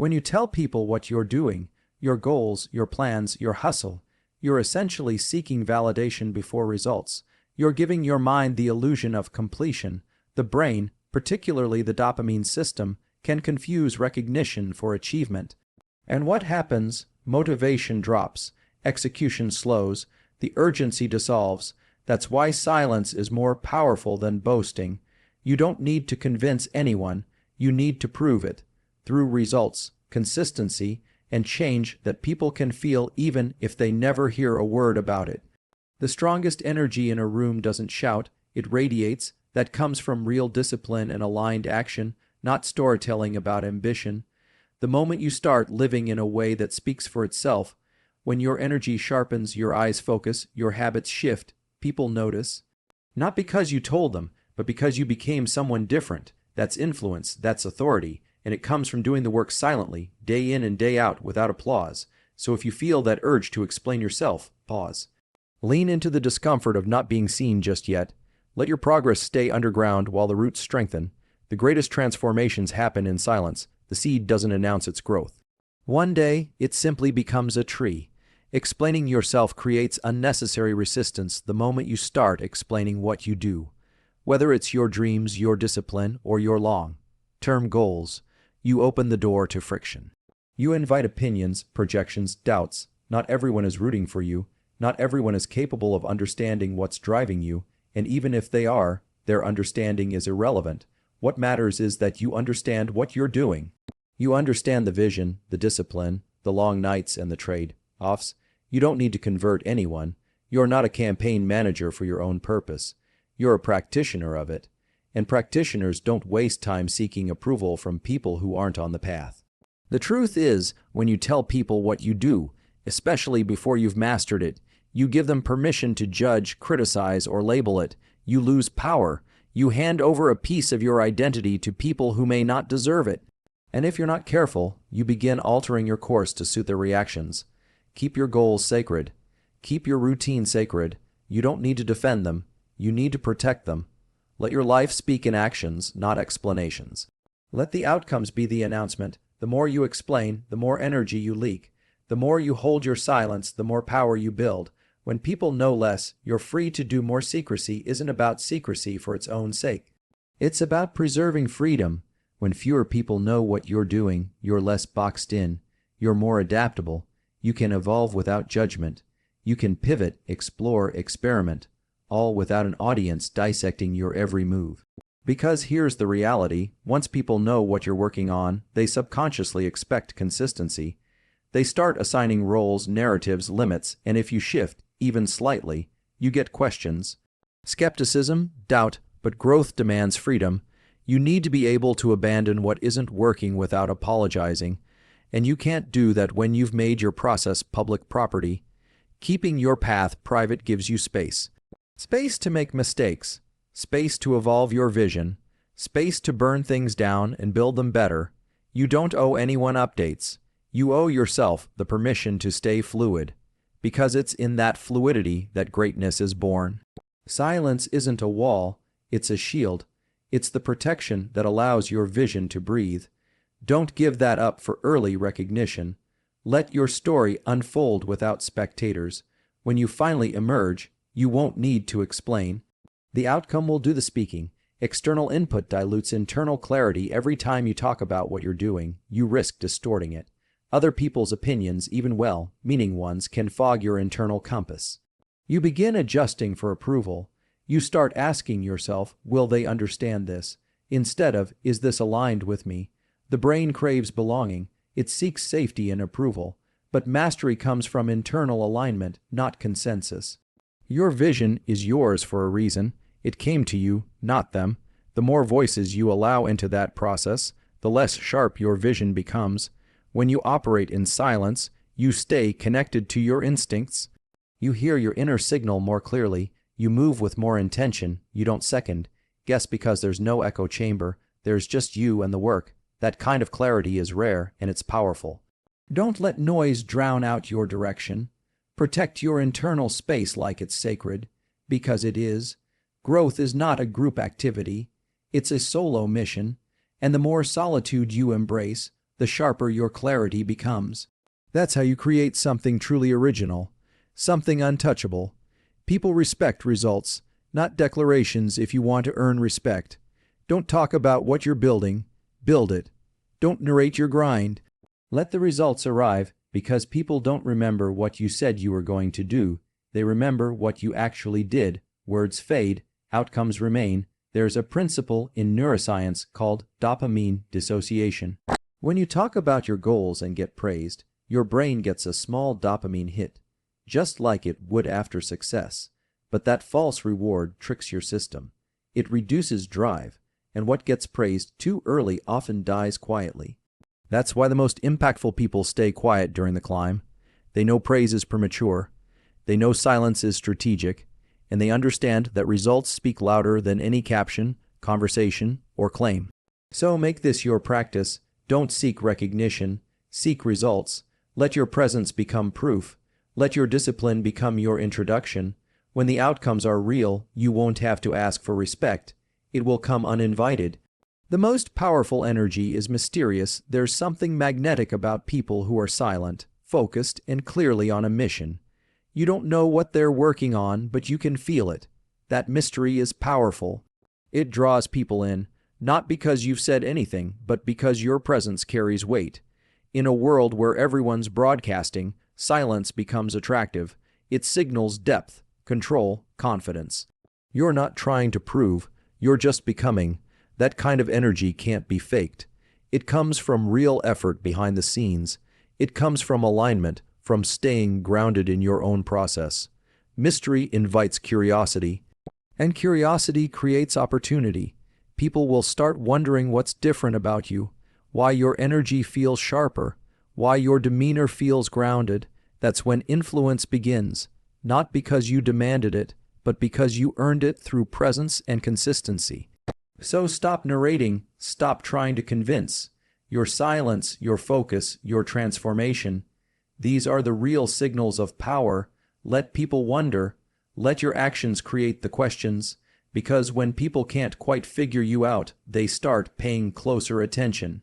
When you tell people what you're doing, your goals, your plans, your hustle, you're essentially seeking validation before results. You're giving your mind the illusion of completion. The brain, particularly the dopamine system, can confuse recognition for achievement. And what happens? Motivation drops, execution slows, the urgency dissolves. That's why silence is more powerful than boasting. You don't need to convince anyone, you need to prove it, through results, consistency, and change that people can feel even if they never hear a word about it. The strongest energy in a room doesn't shout, it radiates. That comes from real discipline and aligned action, not storytelling about ambition. The moment you start living in a way that speaks for itself, when your energy sharpens, your eyes focus, your habits shift, people notice. Not because you told them, but because you became someone different. That's influence, that's authority, and it comes from doing the work silently, day in and day out, without applause. So if you feel that urge to explain yourself, pause. Lean into the discomfort of not being seen just yet. Let your progress stay underground while the roots strengthen. The greatest transformations happen in silence. The seed doesn't announce its growth. One day, it simply becomes a tree. Explaining yourself creates unnecessary resistance the moment you start explaining what you do. Whether it's your dreams, your discipline, or your long-term goals, you open the door to friction. You invite opinions, projections, doubts. Not everyone is rooting for you. Not everyone is capable of understanding what's driving you. And even if they are, their understanding is irrelevant. What matters is that you understand what you're doing. You understand the vision, the discipline, the long nights, and the trade-offs. You don't need to convert anyone. You're not a campaign manager for your own purpose. You're a practitioner of it. And practitioners don't waste time seeking approval from people who aren't on the path. The truth is, when you tell people what you do, especially before you've mastered it, you give them permission to judge, criticize, or label it. You lose power. You hand over a piece of your identity to people who may not deserve it. And if you're not careful, you begin altering your course to suit their reactions. Keep your goals sacred. Keep your routine sacred. You don't need to defend them. You need to protect them. Let your life speak in actions, not explanations. Let the outcomes be the announcement. The more you explain, the more energy you leak. The more you hold your silence, the more power you build. When people know less, you're free to do more. Secrecy isn't about secrecy for its own sake. It's about preserving freedom. When fewer people know what you're doing, you're less boxed in. You're more adaptable. You can evolve without judgment. You can pivot, explore, experiment, all without an audience dissecting your every move. Because here's the reality, once people know what you're working on, they subconsciously expect consistency. They start assigning roles, narratives, limits, and if you shift, even slightly, you get questions. Skepticism, doubt, but growth demands freedom. You need to be able to abandon what isn't working without apologizing, and you can't do that when you've made your process public property. Keeping your path private gives you space. Space to make mistakes, space to evolve your vision, space to burn things down and build them better. You don't owe anyone updates. You owe yourself the permission to stay fluid, because it's in that fluidity that greatness is born. Silence isn't a wall, it's a shield. It's the protection that allows your vision to breathe. Don't give that up for early recognition. Let your story unfold without spectators. When you finally emerge, you won't need to explain. The outcome will do the speaking. External input dilutes internal clarity. Every time you talk about what you're doing, you risk distorting it. Other people's opinions, even well-meaning ones, can fog your internal compass. You begin adjusting for approval. You start asking yourself, will they understand this? Instead of, is this aligned with me? The brain craves belonging. It seeks safety and approval. But mastery comes from internal alignment, not consensus. Your vision is yours for a reason. It came to you, not them. The more voices you allow into that process, the less sharp your vision becomes. When you operate in silence, you stay connected to your instincts. You hear your inner signal more clearly. You move with more intention. You don't second guess because there's no echo chamber. There's just you and the work. That kind of clarity is rare and it's powerful. Don't let noise drown out your direction. Protect your internal space like it's sacred, because it is. Growth is not a group activity. It's a solo mission. And the more solitude you embrace, the sharper your clarity becomes. That's how you create something truly original, something untouchable. People respect results, not declarations if you want to earn respect. Don't talk about what you're building, build it. Don't narrate your grind. Let the results arrive, because people don't remember what you said you were going to do. They remember what you actually did. Words fade, outcomes remain. There's a principle in neuroscience called dopamine dissociation. When you talk about your goals and get praised, your brain gets a small dopamine hit, just like it would after success. But that false reward tricks your system. It reduces drive, and what gets praised too early often dies quietly. That's why the most impactful people stay quiet during the climb. They know praise is premature. They know silence is strategic. And they understand that results speak louder than any caption, conversation, or claim. So make this your practice. Don't seek recognition. Seek results. Let your presence become proof. Let your discipline become your introduction. When the outcomes are real, you won't have to ask for respect. It will come uninvited. The most powerful energy is mysterious. There's something magnetic about people who are silent, focused, and clearly on a mission. You don't know what they're working on, but you can feel it. That mystery is powerful. It draws people in, not because you've said anything, but because your presence carries weight. In a world where everyone's broadcasting, silence becomes attractive. It signals depth, control, confidence. You're not trying to prove, you're just becoming. That kind of energy can't be faked. It comes from real effort behind the scenes. It comes from alignment, from staying grounded in your own process. Mystery invites curiosity, and curiosity creates opportunity. People will start wondering what's different about you, why your energy feels sharper, why your demeanor feels grounded. That's when influence begins, not because you demanded it, but because you earned it through presence and consistency. So stop narrating, stop trying to convince. Your silence, your focus, your transformation, these are the real signals of power. Let people wonder. Let your actions create the questions. Because when people can't quite figure you out, they start paying closer attention.